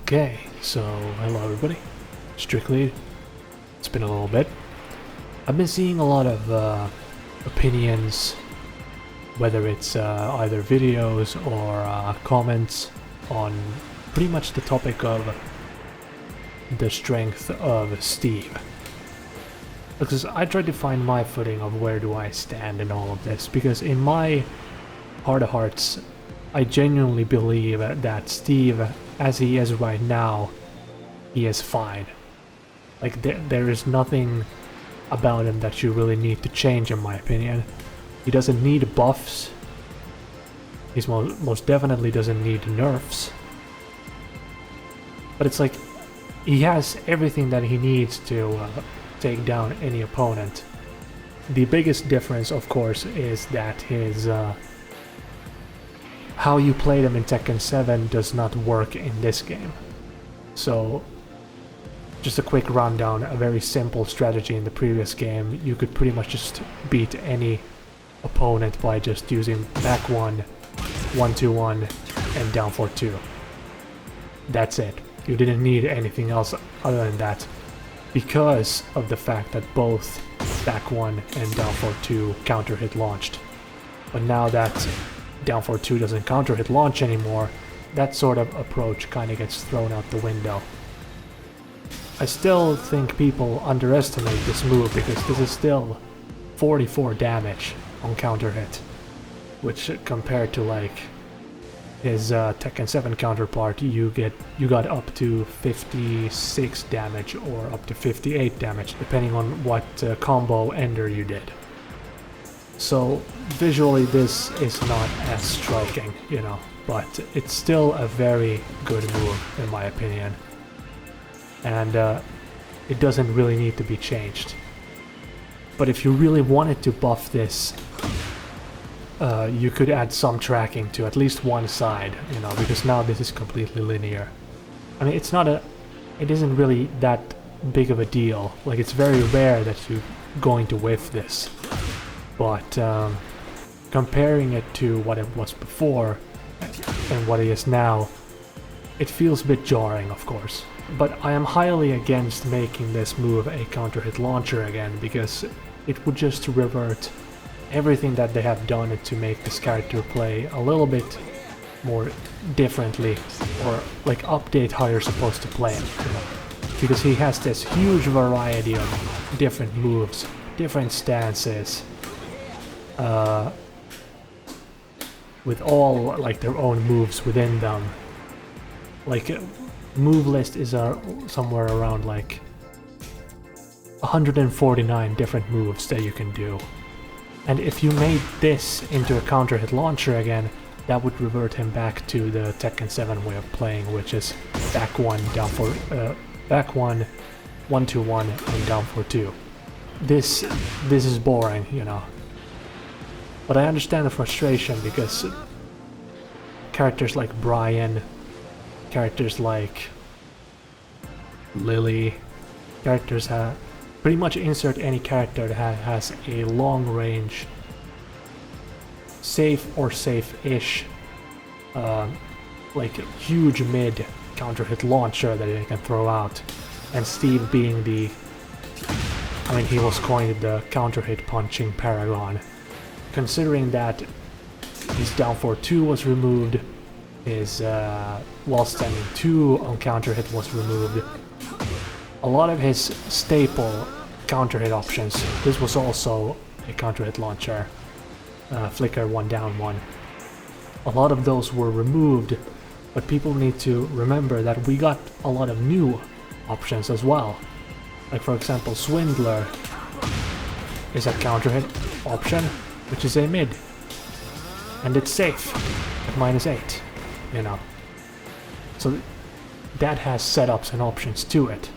Okay, so hello everybody. Strictly, it's been a little bit. I've been seeing a lot of opinions, whether it's either videos or comments on pretty much the topic of the strength of Steve. Because I tried to find my footing of where do I stand in all of this, because in my heart of hearts, I genuinely believe that Steve, as he is right now, he is fine. Like, there is nothing about him that you really need to change, in my opinion. He doesn't need buffs. He most definitely doesn't need nerfs. But it's like, he has everything that he needs to take down any opponent. The biggest difference, of course, is that his how you played him in Tekken 7 does not work in this game. So, just a quick rundown, a very simple strategy in the previous game. You could pretty much just beat any opponent by just using back 1, 1-2-1, and down 4-2. That's it. You didn't need anything else other than that, because of the fact that both back 1 and down 4-2 counter hit launched. But now that down 4-2 doesn't counter hit launch anymore, that sort of approach kind of gets thrown out the window. I still think people underestimate this move, because this is still 44 damage on counter hit, which compared to like his Tekken 7 counterpart, you got up to 56 damage or up to 58 damage, depending on what combo ender you did. So visually this is not as striking, you know, but it's still a very good move in my opinion. And it doesn't really need to be changed. But if you really wanted to buff this, you could add some tracking to at least one side, you know, because now this is completely linear. I mean, it isn't really that big of a deal. Like, it's very rare that you're going to whiff this. But comparing it to what it was before and what it is now, it feels a bit jarring, of course. But I am highly against making this move a counter hit launcher again, because it would just revert everything that they have done to make this character play a little bit more differently, or like update how you're supposed to play him, you know? Because he has this huge variety of different moves, different stances, with all like their own moves within them. Like, move list is somewhere around like 149 different moves that you can do. And if you made this into a counter hit launcher again, that would revert him back to the Tekken 7 way of playing, which is back 1, down 4, back 1, 1-2-1, and down 4-2. This is boring, you know. But I understand the frustration, because characters like Brian, characters like Lily, characters have pretty much insert any character that has a long range, safe or safe-ish, like huge mid counter hit launcher that they can throw out. And Steve being I mean, he was coined the counter hit punching paragon. Considering that his down 4-2 was removed, his while standing 2 on counter hit was removed, a lot of his staple counter hit options, this was also a counter hit launcher, flicker 1 down 1, a lot of those were removed. But people need to remember that we got a lot of new options as well. Like, for example, Swindler is a counter hit option, which is a mid, and it's safe at -8, you know. So that has setups and options to it.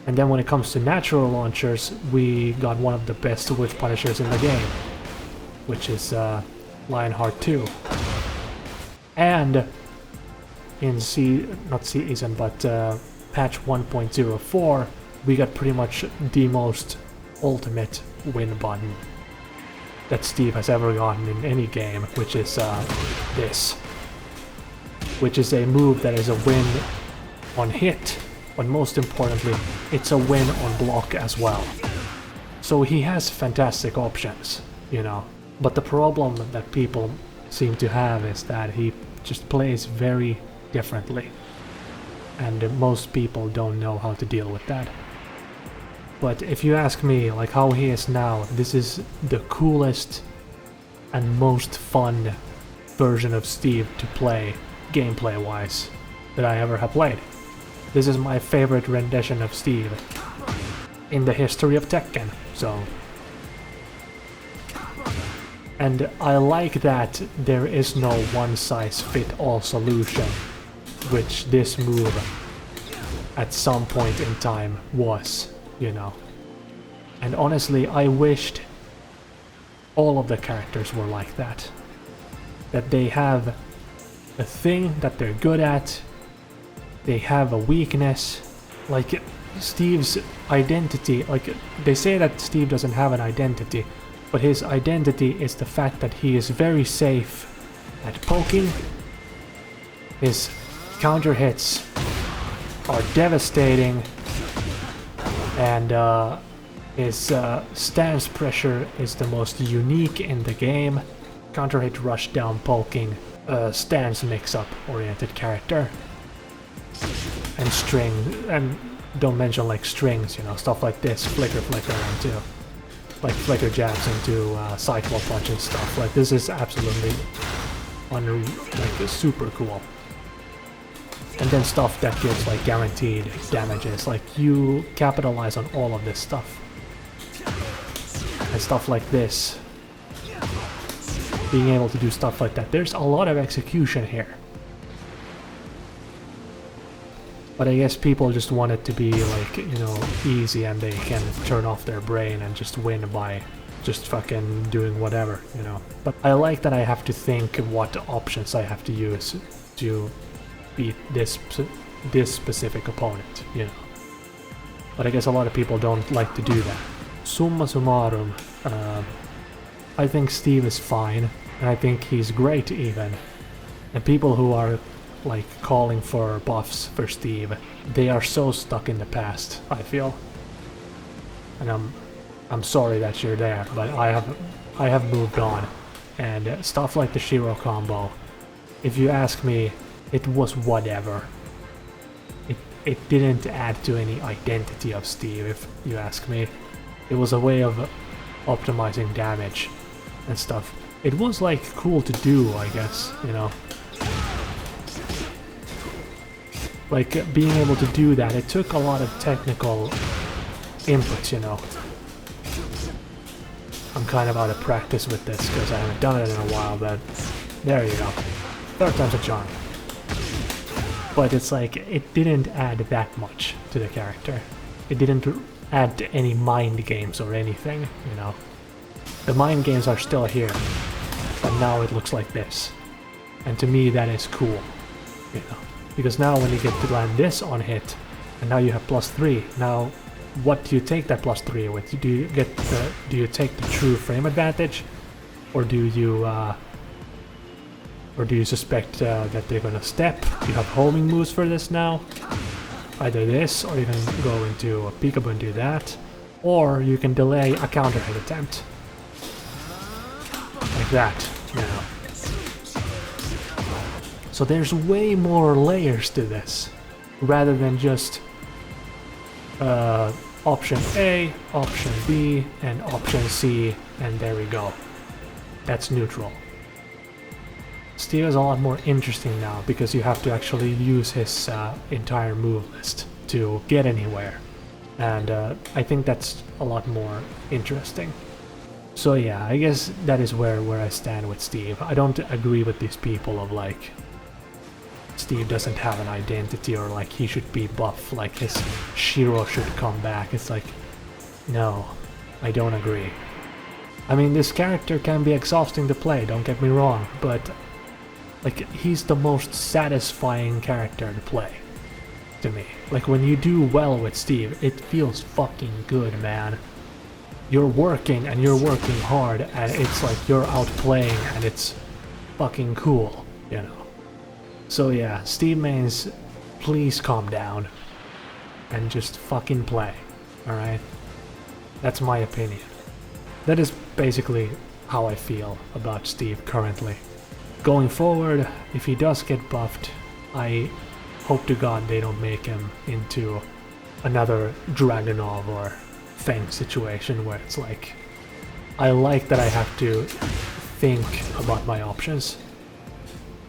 And then when it comes to natural launchers, we got one of the best whiff punishers in the game, which is Lionheart 2. And in patch 1.04, we got pretty much the most ultimate win button that Steve has ever gotten in any game, which is this. Which is a move that is a win on hit, but most importantly, it's a win on block as well. So he has fantastic options, you know. But the problem that people seem to have is that he just plays very differently. And most people don't know how to deal with that. But if you ask me, like how he is now, this is the coolest and most fun version of Steve to play, gameplay-wise, that I ever have played. This is my favorite rendition of Steve in the history of Tekken, so... And I like that there is no one-size-fit-all solution, which this move at some point in time was, you know. And honestly, I wished all of the characters were like that. That they have a thing that they're good at, they have a weakness, like Steve's identity, like they say that Steve doesn't have an identity, but his identity is the fact that he is very safe at poking. His counter hits are devastating, and his stance pressure is the most unique in the game. Counter hit, rush down, poking, stance mix-up oriented character, and string, and don't mention like strings, you know, stuff like this, flicker into, like flicker jabs into sidewall punch and stuff. Like this is absolutely like super cool. And then stuff that gives like guaranteed damages, like you capitalize on all of this stuff. And stuff like this. Being able to do stuff like that. There's a lot of execution here. But I guess people just want it to be like, you know, easy and they can turn off their brain and just win by just fucking doing whatever, you know. But I like that I have to think what options I have to use to beat this specific opponent, you know. But I guess a lot of people don't like to do that. Summa summarum, I think Steve is fine, and I think he's great even. And people who are like calling for buffs for Steve, they are so stuck in the past, I feel. And I'm sorry that you're there, but I have moved on. And stuff like the Shiro combo, if you ask me, it was whatever. It didn't add to any identity of Steve, if you ask me. It was a way of optimizing damage and stuff. It was like cool to do, I guess, you know. Like being able to do that, it took a lot of technical input, you know. I'm kind of out of practice with this because I haven't done it in a while, but there you go. Third time's a charm. But it's like, it didn't add that much to the character. It didn't add to any mind games or anything, you know. The mind games are still here, but now it looks like this. And to me that is cool, you know. Because now when you get to land this on hit, and now you have +3, now what do you take that +3 with? Do you take the true frame advantage? Or do you suspect that they're gonna step? You have homing moves for this now. Either this, or you can go into a peekaboo and do that. Or you can delay a counter hit attempt. Like that, you know. So there's way more layers to this, rather than just option A, option B, and option C, and there we go. That's neutral. Steve is a lot more interesting now, because you have to actually use his entire move list to get anywhere. And I think that's a lot more interesting. So yeah, I guess that is where I stand with Steve. I don't agree with these people of like, Steve doesn't have an identity, or like he should be buff, like his Shiro should come back. It's like, no, I don't agree. I mean, this character can be exhausting to play, don't get me wrong, but like, he's the most satisfying character to play, to me. Like, when you do well with Steve, it feels fucking good, man. You're working, and you're working hard, and it's like you're outplaying, and it's fucking cool, you know. So yeah, Steve mains please calm down and just fucking play, alright? That's my opinion. That is basically how I feel about Steve currently. Going forward, if he does get buffed, I hope to God they don't make him into another Dragunov or Feng situation where it's like, I like that I have to think about my options.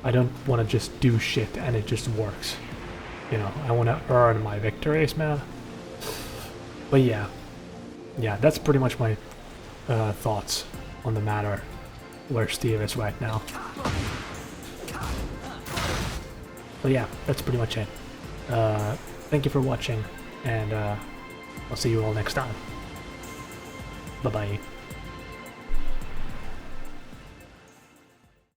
I don't want to just do shit and it just works. You know, I want to earn my victories, man. But yeah, that's pretty much my thoughts on the matter where Steve is right now. But yeah, that's pretty much it. Thank you for watching, and I'll see you all next time. Bye-bye.